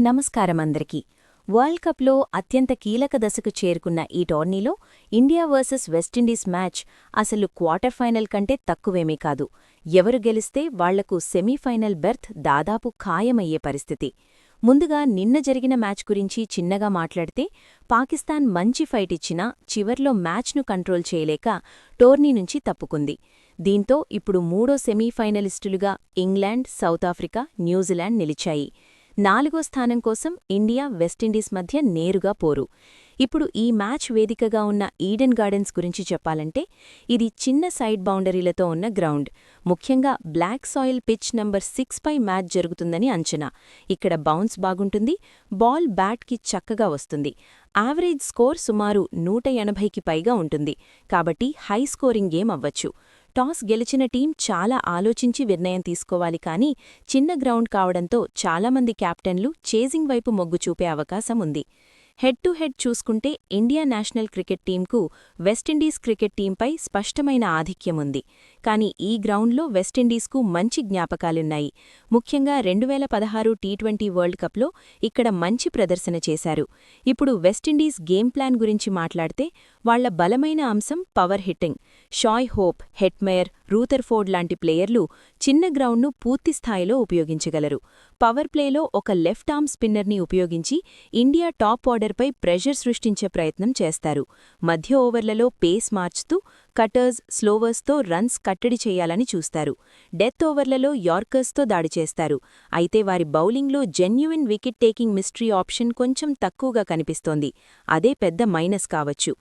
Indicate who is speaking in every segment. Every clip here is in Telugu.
Speaker 1: నమస్కారం అందరికీ. వరల్డ్ కప్లో అత్యంత కీలక దశకు చేరుకున్న ఈ టోర్నీలో ఇండియా వర్సెస్ వెస్టిండీస్ మ్యాచ్ అసలు క్వార్టర్ ఫైనల్ కంటే తక్కువేమీ కాదు. ఎవరు గెలిస్తే వాళ్లకు సెమీఫైనల్ బెర్త్ దాదాపు ఖాయమయ్యే పరిస్థితి. ముందుగా నిన్న జరిగిన మ్యాచ్ గురించి చిన్నగా మాట్లాడితే, పాకిస్తాన్ మంచి ఫైట్ ఇచ్చినా చివర్లో మ్యాచ్ను కంట్రోల్ చేయలేక టోర్నీ నుంచి తప్పుకుంది. దీంతో ఇప్పుడు మూడో సెమీఫైనలిస్టులుగా ఇంగ్లాండ్, సౌత్ ఆఫ్రికా, న్యూజిలాండ్ నిలిచాయి. నాలుగో స్థానం కోసం ఇండియా, వెస్టిండీస్ మధ్య నేరుగా పోరు. ఇప్పుడు ఈ మ్యాచ్ వేదికగా ఉన్న ఈడెన్ గార్డెన్స్ గురించి చెప్పాలంటే, ఇది చిన్న సైడ్ బౌండరీలతో ఉన్న గ్రౌండ్. ముఖ్యంగా బ్లాక్ సాయిల్ పిచ్ నంబర్ 6పై మ్యాచ్ జరుగుతుందని అంచనా. ఇక్కడ బౌన్స్ బాగుంటుంది, బాల్ బ్యాట్కి చక్కగా వస్తుంది. యావరేజ్ స్కోర్ సుమారు 180కి పైగా ఉంటుంది. కాబట్టి హై స్కోరింగ్ గేమ్ అవ్వచ్చు. టాస్ గెలిచిన టీం చాలా ఆలోచించి నిర్ణయం తీసుకోవాలి, కానీ చిన్న గ్రౌండ్ కావడంతో చాలామంది కెప్టెన్లు చేజింగ్ వైపు మొగ్గు చూపే అవకాశం ఉంది. హెడ్ టు హెడ్ చూసుకుంటే ఇండియా నేషనల్ క్రికెట్ టీంకు వెస్టిండీస్ క్రికెట్ టీంపై స్పష్టమైన ఆధిక్యముంది. కానీ ఈ గ్రౌండ్లో వెస్టిండీస్కు మంచి జ్ఞాపకాలున్నాయి. ముఖ్యంగా 2016 టీ20 వరల్డ్ కప్లో ఇక్కడ మంచి ప్రదర్శన చేశారు. ఇప్పుడు వెస్టిండీస్ గేమ్ ప్లాన్ గురించి మాట్లాడితే, వాళ్ల బలమైన అంశం power hitting. షాయ్ hope, Hetmyer, Rutherford లాంటి ప్లేయర్లు చిన్న గ్రౌండ్ను పూర్తిస్థాయిలో ఉపయోగించగలరు. పవర్ ప్లేలో ఒక లెఫ్ట్ ఆర్మ్ స్పిన్నర్ని ఉపయోగించి ఇండియా టాప్ ఆర్డర్పై ప్రెషర్ సృష్టించే ప్రయత్నం చేస్తారు. మధ్య ఓవర్లలో పేస్ మార్చుతూ కటర్స్, స్లోవర్స్తో రన్స్ కట్టడి చేయాలని చూస్తారు. డెత్ ఓవర్లలో యార్కర్స్తో దాడి చేస్తారు. అయితే వారి బౌలింగ్లో జెన్యుయిన్ వికెట్ టేకింగ్ మిస్టరీ ఆప్షన్ కొంచెం తక్కువగా కనిపిస్తోంది. అదే పెద్ద మైనస్ కావచ్చు.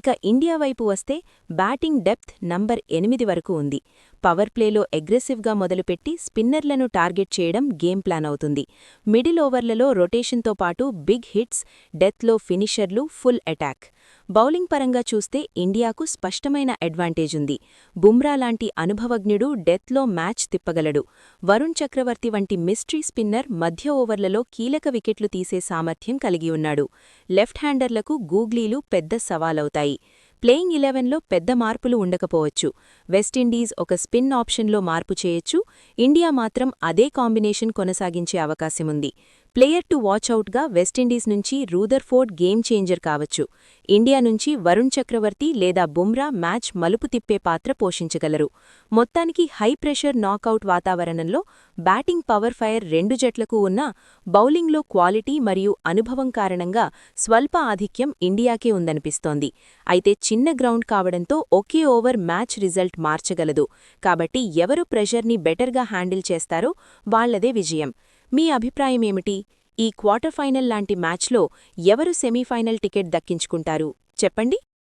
Speaker 1: ఇక ఇండియా వైపు వస్తే, బ్యాటింగ్ డెప్త్ నంబర్ 8 వరకు ఉంది. పవర్ ప్లేలో అగ్రెసివ్గా మొదలుపెట్టి స్పిన్నర్లను టార్గెట్ చేయడం గేమ్ ప్లాన్ అవుతుంది. మిడిల్ ఓవర్లలో రొటేషన్తో పాటు బిగ్ హిట్స్, డెత్లో ఫినిషర్లు, ఫుల్ అటాక్. బౌలింగ్ పరంగా చూస్తే ఇండియాకు స్పష్టమైన అడ్వాంటేజ్ ఉంది. బుమ్రా లాంటి అనుభవజ్ఞుడు డెత్లో మ్యాచ్ తిప్పగలడు. వరుణ్ చక్రవర్తి వంటి మిస్టరీ స్పిన్నర్ మధ్య ఓవర్లలో కీలక వికెట్లు తీసే సామర్థ్యం కలిగి ఉన్నాడు. లెఫ్ట్ హ్యాండర్లకు గూగ్లీలు పెద్ద సవాలవుతాయి. ప్లేయింగ్ 11లో పెద్ద మార్పులు ఉండకపోవచ్చు. వెస్టిండీస్ ఒక స్పిన్ ఆప్షన్లో మార్పు చేయొచ్చు. ఇండియా మాత్రం అదే కాంబినేషన్ కొనసాగించే అవకాశముంది. ప్లేయర్ టు వాచ్అవుట్గా వెస్టిండీస్ నుంచి రూథర్ఫోర్డ్ గేమ్ చేంజర్ కావచ్చు. ఇండియా నుంచి వరుణ్ చక్రవర్తి లేదా బుమ్రా మ్యాచ్ మలుపు తిప్పే పాత్ర పోషించగలరు. మొత్తానికి హై ప్రెషర్ నాకౌట్ వాతావరణంలో బ్యాటింగ్ పవర్ ఫైర్ రెండు జట్లకు ఉన్నా, బౌలింగ్లో క్వాలిటీ మరియు అనుభవం కారణంగా స్వల్ప ఆధిక్యం ఇండియాకే ఉందనిపిస్తోంది. అయితే చిన్న గ్రౌండ్ కావడంతో ఒకే ఓవర్ మ్యాచ్ రిజల్ట్ మార్చగలదు. కాబట్టి ఎవరు ప్రెషర్ని బెటర్గా హ్యాండిల్ చేస్తారో వాళ్లదే విజయం. మీ అభిప్రాయమేమిటి? ఈ క్వార్టర్ ఫైనల్ లాంటి మ్యాచ్లో ఎవరు సెమీఫైనల్ టికెట్ దక్కించుకుంటారు చెప్పండి.